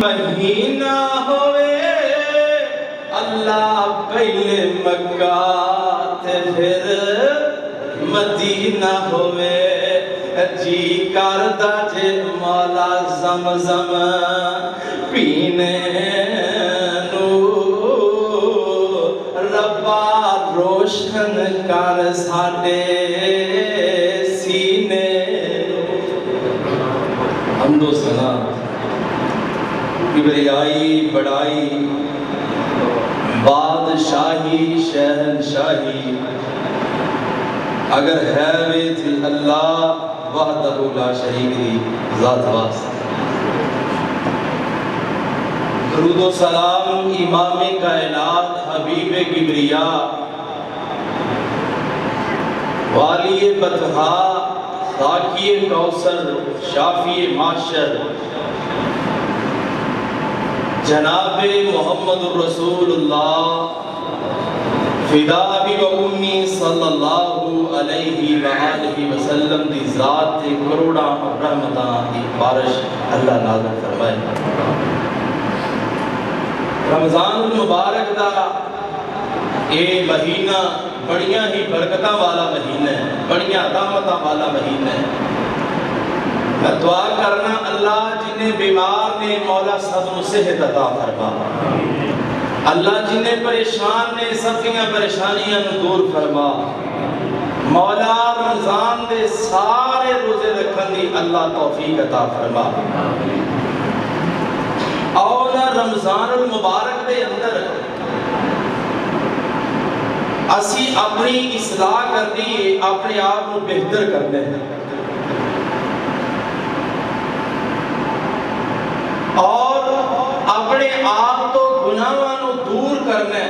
مہینہ ہوئے اللہ پہلے مکہ تے پھر مدینہ ہوئے جی کردہ جے مولا زمزم پینے نو ربا روشن کر ساڑے سینے حمد و ثنا کبریائی بڑائی بادشاہی شہنشاہی اگر ہے وے تھی اللہ وحدہ لا شریک دی ذات واسطہ درود و سلام امام کائنات حبیب کبریاء والی بطحا خاکی کوثر شافی معاشر جناب محمد رسول اللہ فدا ابی و امی صلی اللہ علیہ وآلہ وسلم دی ذات کروڑا رحمتان دی بارش اللہ نازل فرمائے رمضان المبارک دا اے مہینہ بڑیاں ہی برکتاں والا مہینہ ہے بڑیاں رحمتاں والا مہینہ ہے میں دعا کرنا اللہ جنہیں بیمار نے مولا سب صحت عطا فرما اللہ جنہیں پریشان نے سب کی پریشانیاں دور فرما مولا رمضان دے سارے روزے رکھن دی اللہ توفیق عطا فرما اور رمضان المبارک دے اندر اسی اپنی اصلاح کر دیئے اپنے آپ کو بہتر کرنے ہیں اور اپنے آپ کو گناہوں دور کرنے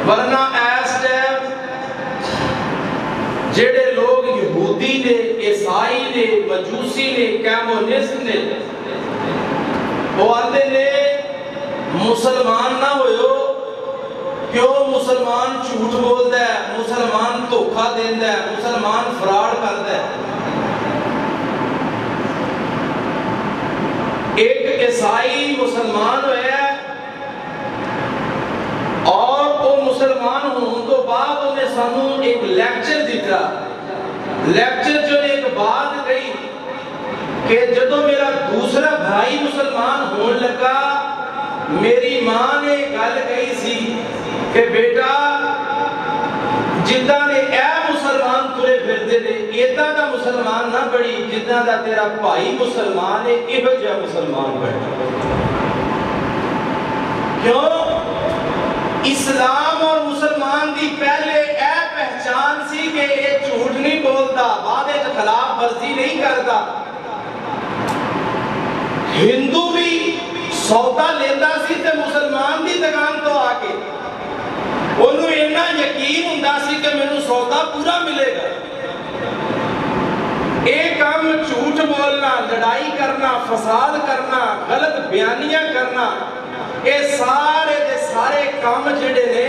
ورنہ ایس ٹائم جڑے لوگ یہودی نے عیسائی نے مجوسی نے کیمونسٹ نے وہ آتے نے مسلمان نہ ہوئے کیوں مسلمان جھوٹ بولتا ہے مسلمان دھوکہ دیتا ہے مسلمان فراڈ کرتا ہے ایک عیسائی مسلمان ہوئے ہے اور وہ مسلمان ہوں تو بعد انہیں سانو ایک لیکچر دیتا لیکچر جو ایک بات کہی کہ جدو میرا دوسرا بھائی مسلمان ہون لگا میری ماں نے گل کہی سی کہ بیٹا جدہ نے اے مسلمان ترے پھرتے دے ایدہ دا مسلمان نہ بڑی جدہ دا تیرا بھائی مسلمان ہے ایبہ جا مسلمان بڑی کیوں اسلام اور مسلمان دی پہلے اے پہچان سی کہ یہ جھوٹ نہیں بولتا وعدے کے خلاف ورزی نہیں کرتا ہندو بھی سودا لیندہ سی تے مسلمان دی دکان تو آکے انہوں اینا یقین ہوندا سی کہ میں نے سودا پورا ملے گا ایک کام جھوٹ بولنا لڑائی کرنا فساد کرنا غلط بیانیاں کرنا اے سارے دے سارے کام جڑے نے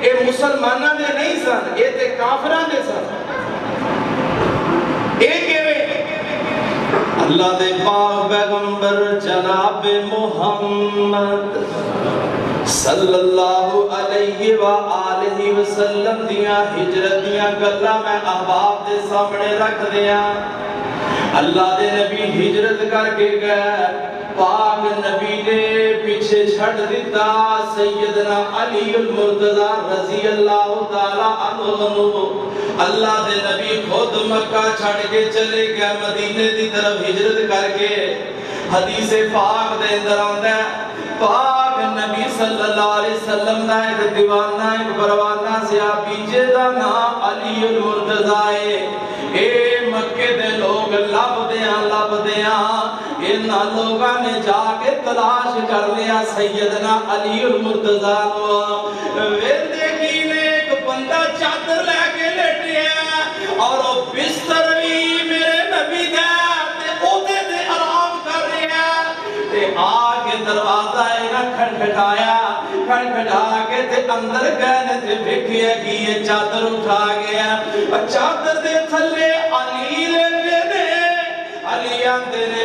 اے مسلمانہ دے نہیں سن اے تے کافران دے سن ایک اللہ دے پاک پیغمبر جناب محمد صلی اللہ علیہ وآلہ وسلم دیاں ہجرت دیاں گلہ میں احباب دے سامنے رکھ دیا اللہ دے نبی ہجرت کر کے گئے پاک نبی نے پیچھے چھڑ دیتا سیدنا علی المرتضی رضی اللہ تعالیٰ عنہ اللہ دے نبی خود مکہ چھڑ کے چلے گئے مدینے دی طرف ہجرت کر کے حدیث پاک دے اندر آندہ ہے پاک نبی صلی اللہ علیہ وسلم دا ایک دیوانہ ایک پروانہ سے آپ پیچھے دا نام علی المرتضی اے مکہ دے لوگ لب دیاں انہاں لوگاں نے جا کے تلاش کر لیا سیدنا علی المرتضی ویندے کی نے ایک بندہ چادر لے کے لیٹے ہیں اور وہ بستر بھی میرے نبی دے اوتے دے آرام کر رہے ہیں تے آگے دروازہ اینا کھڑکھٹایا کھڑکھٹا کے تے اندر گئے تے بکھیا کی یہ چادر اٹھا گیا چادر دے تھلے علی لیٹے دے علی آندے نے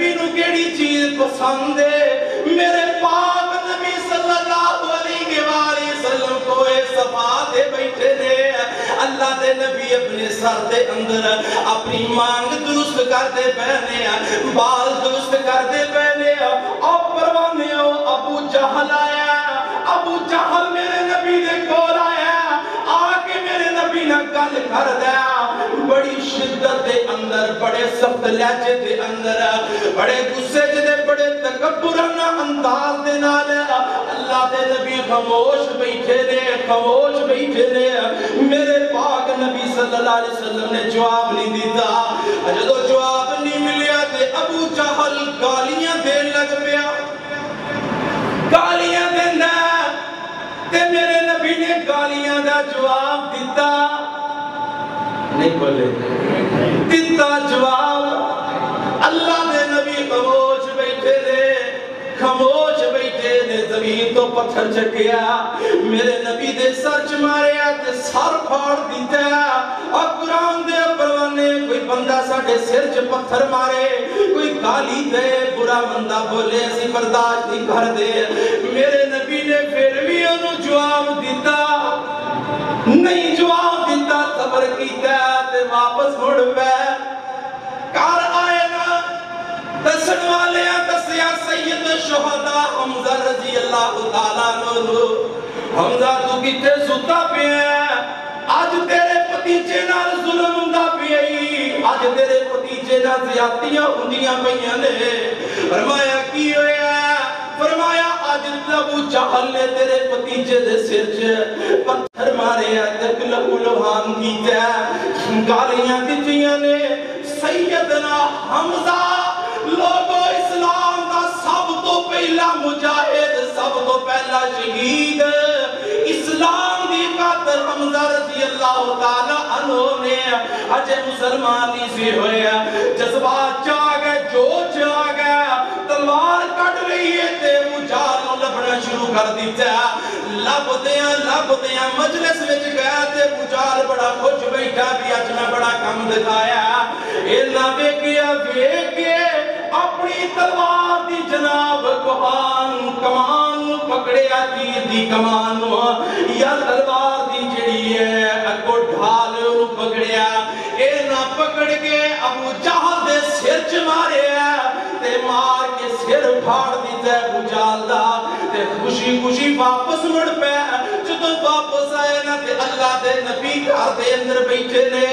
نبی نو کیڑی چیز پسند ہے؟ میرے پاک نبی صلی اللہ علیہ وآلہ وسلم کو صفا دے بیٹھے نے، اللہ دے نبی اپنے سر دے اندر اپنی مانگ درست کر دے پہنے، بال درست کر دے پہنے، اور پروانے ہو ابو جہل آیا، ابو جہل میرے نبی دے کول آیا، آکے میرے نبی نہ گل کر دیا، بڑی شدت دے اندر، بڑے سخت لہجے دے اندر، بڑے غصے دے، بڑے تکبرانہ انداز دے نال اللہ دے نبی خاموش بیٹھے نے، خاموش بیٹھے نے۔ میرے پاک نبی صلی اللہ علیہ وسلم نے جواب نہیں دیتا، جدو جواب نہیں ملیا تے ابو جہل گالیاں دین لگ پیا، گالیاں دینا تے میرے نبی نے گالیاں دا جواب دیتا، نہیں بولے دیتا جواب، اللہ دے نبی خاموش بیٹھے دے، خاموش بیٹھے دے، زمین تو پتھر چکیا، میرے نبی دے سر چ ماریا تے سر پھاڑ دیتا، اور قرآن دے پروانے کوئی بندہ ساڑھے سر چ پتھر مارے، کوئی گالی دے، برا بندہ بولے، اسی برداشت نہیں کر دے، میرے نبی نے پھر بھی انہوں جواب دیتا، نہیں جواب دیتا، صبر کیتا تے واپس مڑ پہ کار آئے نا، دسن والے دسیا سید شہداء حمزہ رضی اللہ تعالیٰ عنہ، حمزہ تو کتے ستا پہ ہیں، آج تیرے پتیجے نال ظلم ہوندا پئی، آج تیرے پتیجے نال زیادتیاں ہوندیاں پئیاں نے، فرمایا کی ہویا؟ فرمایا آج ابو جہل نے تیرے پتیجے دے سر چ پتھر مارے تک لہو لہان کیتا، گالیاں دتیاں نے، سیدنا حمزہ لوگو اسلام دا سب تو پہلا مجاہد، سب تو پہلا شہید، اسلام دی خاطر حمزہ رضی اللہ تعالیٰ عنہ نے اجے مسلمان نہیں سی ہویا، جذبات جا گئے، جوش آ گیا، تلوار کٹ رہی ہے تے مجالوں لبنا شروع کر دیتا، لب دیاں مجلس وچ گیا تے مجال بڑا خوش بیٹھا بھی اج میں بڑا کم دکھایا، اینا ویکھے اپنی تلوار دی جناب کمان پکڑیا، تیر دی کمان یا تلوار دی جڑی ہے اگو ڈھال انہوں پکڑیا، اینا پکڑ کے ابو جہل دے سر چ ماریا تے مار کے سر پھاڑ دیتا ہے ابو جہل دا، تے خوشی خوشی واپس مڑ پہ، جدو واپس آئے نا تے اللہ دے نبی گھر دے اندر بیٹھے نے،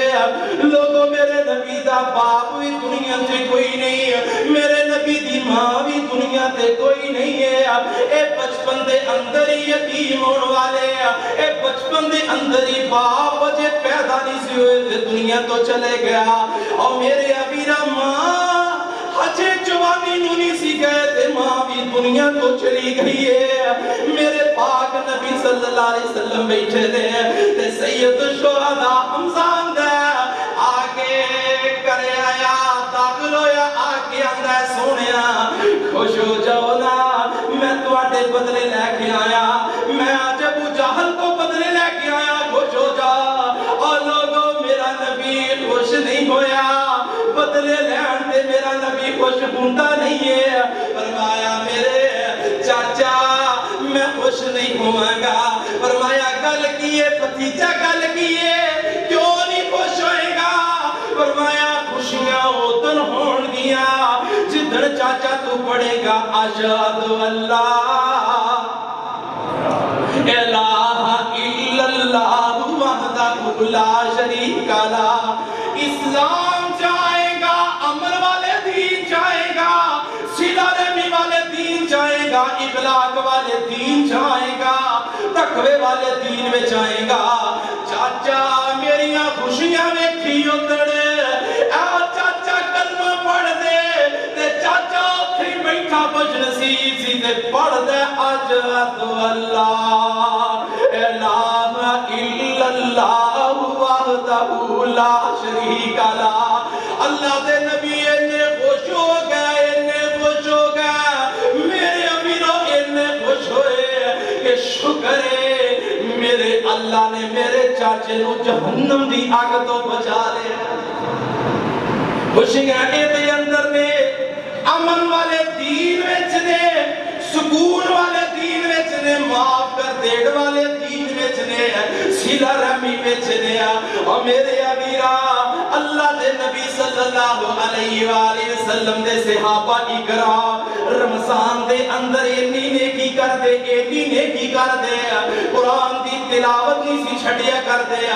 لوگوں میرے نبی دا باپ بھی دنیا تے کوئی نہیں ہے، میرے نبی دی ماں بھی دنیا تے کوئی نہیں ہے، اے بچپن دے اندر ہی یتیم ہون والے، اے بچپن دے اندر ہی باپ جے پیدا نہیں سی ہوئے تے دنیا تو چلے گیا، اور میرے ابیرہ ماں ہجے جوانی نونی سی گئے تے ماں بھی دنیا تو چلی گئی ہے، میرے پاک نبی صلی اللہ علیہ وسلم بیٹھے دے تے سید شہداء حمزہ اندہ آگے کرے آیا، داخل ہویا، آگے اندہ سونیا، خوش ہو جاؤ نا، میں تو آٹے بدلے لے کے آیا، میں آج ابو جہل کو بدلے لے کے آیا، خوش ہو جا، اور لوگوں میرا نبی خوش نہیں ہویا، بدلے لین دے میرا نبی خوش ہوندا نہیں ہے، فرمایا میرے چاچا میں خوش نہیں ہوں گا، فرمایا گل کیے بھتیجا گل کیے کیوں نہیں خوش ہوئے گا، فرمایا خوشیاں اتن ہون گیا جدھر چاچا تو پڑھے گا اشہد اللہ الہ الا اللہ وحدہ لا شریک لہ، اسلام جائے گا، امن والے دین جائے گا، صلہ رحمی والے دین جائے گا، اخلاق والے دین جائے گا، تقوی والے دین میں جائے گا، چاچا میریاں خوشیاں میں کھیو تڑے، اے چاچا کلمہ پڑھ دے، تے چاچا اتھے بیٹھا بج نصیب سی تے پڑھ دے اشہد اللہ الہ الا اللہ وحدہ لا شریک لہ، اللہ دے نبی انہیں خوش ہو گئے، میرے امیروں انہیں خوش ہوئے کہ شکر ہے میرے اللہ نے میرے چاچے نو جہنم دی آگ تو بچا لے، خوشیاں اے دے اندر نے، امن سکون والے دین وچ نے معاف کر دیڑ والے دین وچ نے صلہ رحمی وچ نے او میرے امیرا اللہ دے نبی صلی اللہ علیہ وآلہ وسلم دے صحابہ اکرام رمضان دے اندر اتنی نیکی کر دے اتنی نیکی کر دے قرآن دی تلاوت نہیں سی چھڑیا کر دے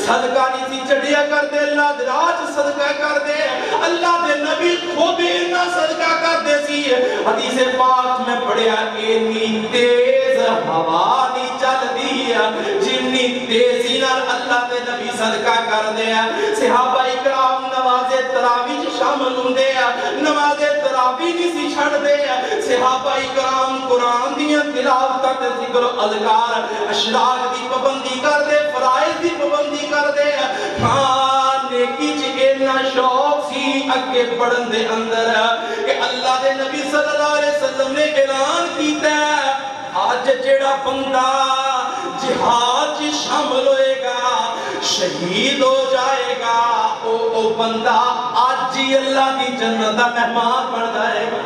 صدقہ نہیں سی چھڑیا کر دے اللہ دراج صدقہ کر دے اللہ دے نبی خود انہا صدقہ کر دے سی حدیث پاک میں پڑھیا اتنی تیز ہوا نہیں چل دی جنی تیزی نال اللہ دے نبی صدقہ کر دے صحابہ اکرام نماز تراویح شامل ہوندے نماز تراویح نہیں سی چھڑ دے صحابہ اکرام قرآن دیاں تلاوتاں تے ذکر و اذکار اشراق دی پابندی کر دے فرائض دی پابندی کر دے ہاں نیکی چ اتنا شوق سی اگے بڑھن دے اندر کہ اللہ دے نبی صلی اللہ علیہ وسلم نے اعلان کیتا ہے آج جڑا بندہ جہاد چ شامل ہوئے گا شہید ہو جائے گا او بندہ آج ہی اللہ کی جنت دا مہمان بن جائے گا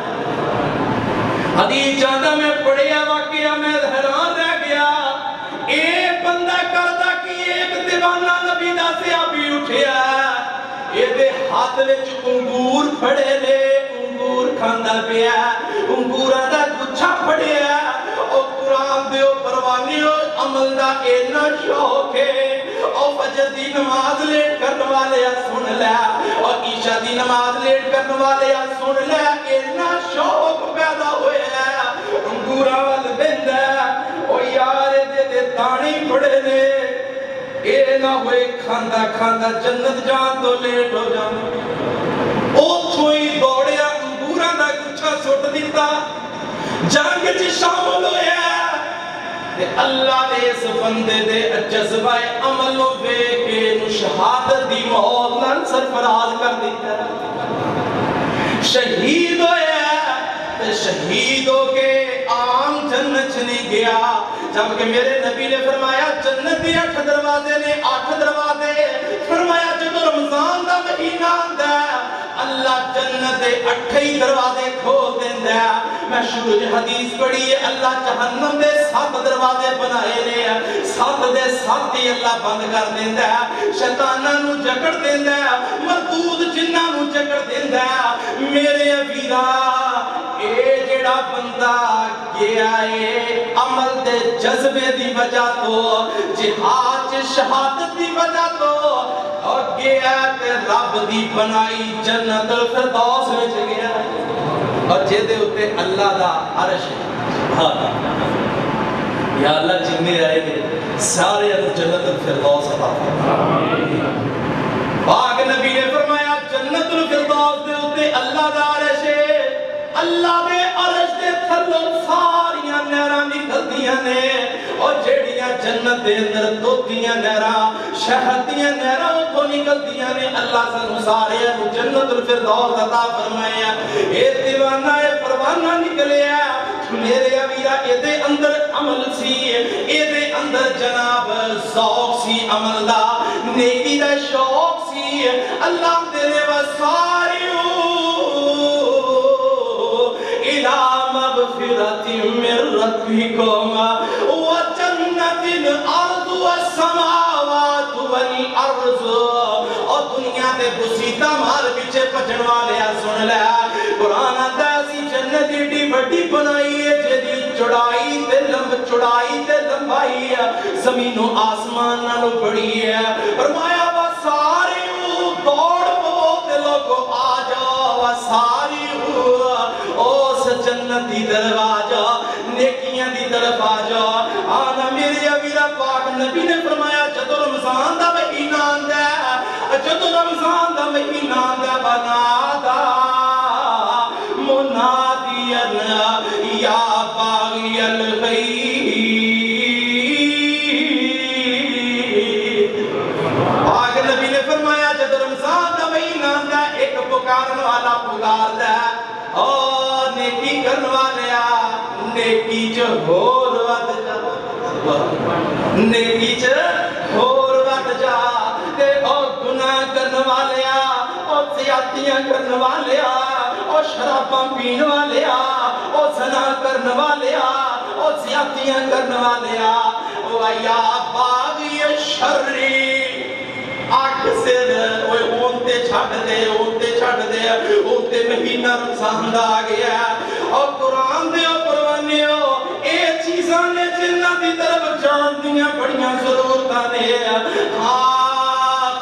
حدیث جاندہ میں پڑھیا واقعہ میں حیران رہ گیا اے بندہ کردہ کی ایک دیوانہ نبی دا صحابی اٹھیا اے دے ہاتھ وچ انگور پھڑے لے انگور کھاندا پیا انگوراں دا گچھا پھڑیا او قرآن دے پروانی عمل دا اینا شوق ہے او فجر دی نماز لیٹ کرنے والے سن لیا اور عشاء دی نماز لیٹ کرنے والے سن لیا اینا شوق پیدا ہوئے ہے انگورا وال بند ہے او یار دے دانی پڑے نے اے نہ ہوئے کھاندہ کھاندہ جنت جان تو لیٹ ہو جان او تھوئی دوڑیا انگورا دا گچھا سٹ دیتا جنگ چی شامل ہوئے تے اللہ دے اس بندے دے جذبہ عمل و بے کے شہادت دی موت نال سرفراز کر دیتا شہید ہویا تے شہید ہو کے عام جنت نہیں گیا جبکہ میرے نبی نے فرمایا جنت دی 8 دروازے نے 8 دروازے فرمایا جب رمضان دا مہینہ آندا ہے اللہ جنت دے 8 ہی دروازے کھول دیندا ہے میں شروع حدیث پڑھی ہے اللہ جہنم دے 7 دروازے بنائے نے 7 دے 7 ہی اللہ بند کر دیندا ہے شیطاناں نو جکڑ دیندا ہے مردود جناں نو جکڑ دیندا ہے میرے ویرا اے جڑا بندہ گیا ہے عمل دے جذبے دی وجہ تو جہاد شہادت دی وجہ تو اور گیا تے رب دی بنائی جنت الفردوس وچ گیا اور جے دے اوتے اللہ دا عرش ہے یا اللہ جننے آئے گے سارے جنت الفردوس عطا فرما پاک نبی نے فرمایا جنت الفردوس دے اوتے اللہ دا عرش ہے اللہ دے عرش دے تھلوں ساریاں نہراں نکلدیاں نے اور جیڑیاں جنت دے اندر دودھیاں نہراں شہد دیاں نہراں اتھوں نکلدیاں نے اللہ سانو سارے جنت الفردوس عطا فرمایا اے دیوانہ اے پروانہ نکلیا میرے امیرہ اے دے اندر عمل سی اے دے اندر جناب ذوق سی عمل دا نیکی دا شوق سی اللہ تیرے وساریو إلى مغفرة من ربكم وجنة الأرض والسماوات والأرض اور دنیا دے بسیطہ مار پیچھے پچھن والے سن لے قرآن داسی جنت ایڈی بڑی بنائی ہے جدی چڑائی تے لمبائی زمین و آسمان نالو بڑی ہے فرمایا وہ سارے دوڑ بہت لوگو آ جاؤ وہ ساری جنت دی دروازہ نیکیاں دی طرف آ جا آنا میرے امیرہ پاک نبی نے فرمایا جدو رمضان دا مہینہ آندا ہے جدو رمضان دا مہینہ آندا بنادا منادیا یا باغی الخیر پاک نبی نے فرمایا جدو رمضان دا مہینہ آندا ایک پکارن والا پکاردا ہے نیکی کرنوا لیا نیکی جو ہور ود جا نیکی جو ہور ود جا تے او گناہ کرنوا لیا او زیادتیاں کرنوا لیا او شراباں پینوا لیا او زنا کرنے والیا، او زیادتیاں کرنے والیا، او یا باغی شرری آکھ سے اوے اونتے چھڑ دے اونتے مہینہ رمضان دا آ گیا اور قرآن دے اور پروانیو اے چیزاں نے جنہ دی طرف جان دیاں بڑیاں ضرورتاں نے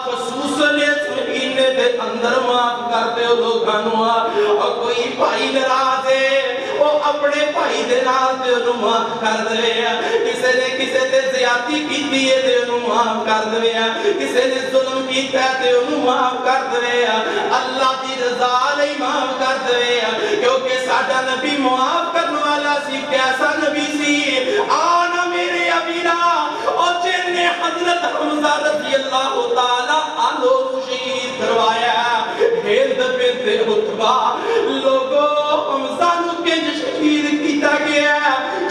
خصوصاً اس مہینے دے اندر معاف کرتے ہو لوگانوں اور کوئی بھائی ناراض ہے وہ اپنے بھائی دے نال تے انہوں معاف کر دے کسے نے کسے تے زیادتی کیتی ہے تے انہوں معاف کر دے کسے نے ظلم کیتا ہے تے انہوں معاف کر دے اللہ دی رضا لئی معاف کر دے کیونکہ ساڈا نبی معاف کرنے والا سی کیسا نبی سی آنا میرے امیرہ اور جن نے حضرت حمزہ رضی اللہ تعالیٰ عنہ شہید کروایا ہند بنت عتبہ لوگوں حمزہ نو کنج شہید کیتا گیا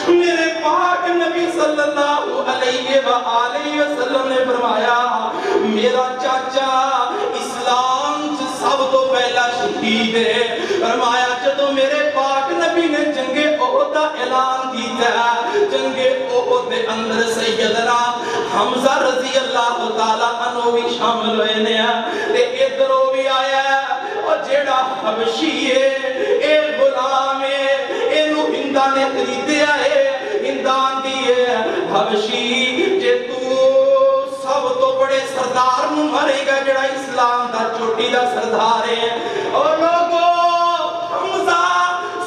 میرے پاک نبی صلی اللہ علیہ وآلہ وسلم نے فرمایا میرا چاچا اسلام سے سب تو پہلا شہید ہے فرمایا جدو میرے پاک نبی نے جنگ احد کا اعلان کیتا جنگ احد دے اندر سیدنا حمزہ رضی اللہ تعالیٰ عنہ بھی شامل ہوئے نیا تے ادھروں بھی آیا اور جیڑا حبشی ہے اے غلام ہے اینو ہندہ نے خریدے آئے ہندان دیئے حبشی جے تو سب تو بڑے سردار نو مرے گا جڑا اسلام دا چوٹی دا سردار ہے اور لوگوں حمزہ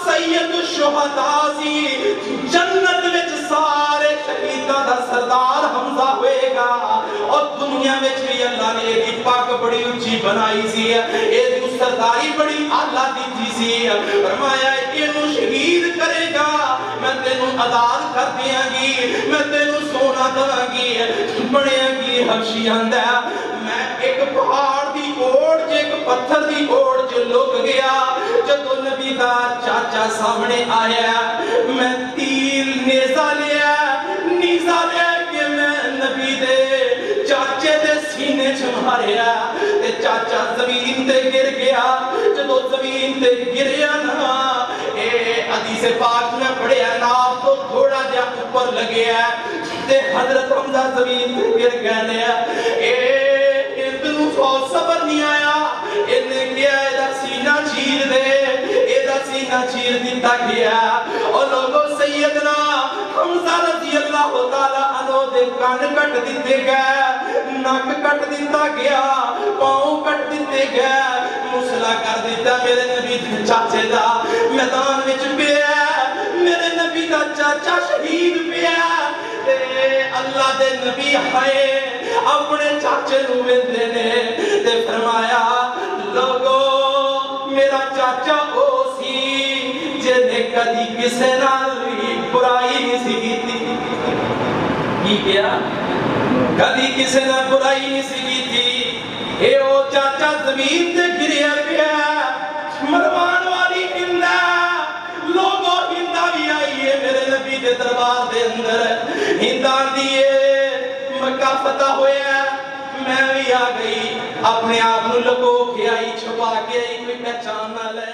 سید الشہداء سی جنت وچ سارے شہیداں دا سردار حمزہ ہوئے گا اور دنیا میں بھی اللہ نے ایک پاک بڑی اونچی بنائی سی ایک سرداری بڑی اعلیٰ دی سی فرمایا اینو شہید کرے گا میں تینوں آزاد کر دیاں گی میں تینوں سونا داں گی بڑے گی حبشی آندا میں ایک پہاڑ دی اوڑ ایک پتھر دی اوڑ جو لک گیا جدو نبی دا چاچا سامنے آیا میں تیر نیزہ لیا کہ میں نبی دے چاچے دے سینے چھماریا تے چاچا زمین تے گر گیا جدو زمین تے گریا نا اے حدیث پاک میں پڑھیا ناف تو تھوڑا جا اوپر لگیا تے حضرت حمزہ زمین تے گر گیا اے اتنو سو صبر نہیں آیا انہیں کیا ایدہ سینہ چیر دے ایدہ سینہ چیر دیتا گیا اور لوگوں سیدنا حمزہ رضی اللہ تعالیٰ عنہ دے کان کٹ دیتے گئے ناک کٹ دیتا گیا پاؤں کٹ دیتے گئے مسئلہ کر دیتا میرے نبی چاچے دا میدان وچ پیا میرے نبی دا چاچا شہید پیا اللہ دے نبی ہائے اپنے چاچے نو ویندے نے تے فرمایا لوگوں میرا چاچا او سی جنے کدی کسے نال بھی برائی نہیں سی کیتی کی کیا کدی کسے نال برائی نہیں سی کیتی اے او چاچا زمین تے گریا پیا مروان والی ہندا لوگوں ہندا بھی آئی ہے میرے نبی دے دربار دے اندر ہندان دیئے مکہ فتح ہویا میں بھی آ گئی اپنے آپ نو لکو کے آئی چھپا کے آئی کوئی پہچان نہ لے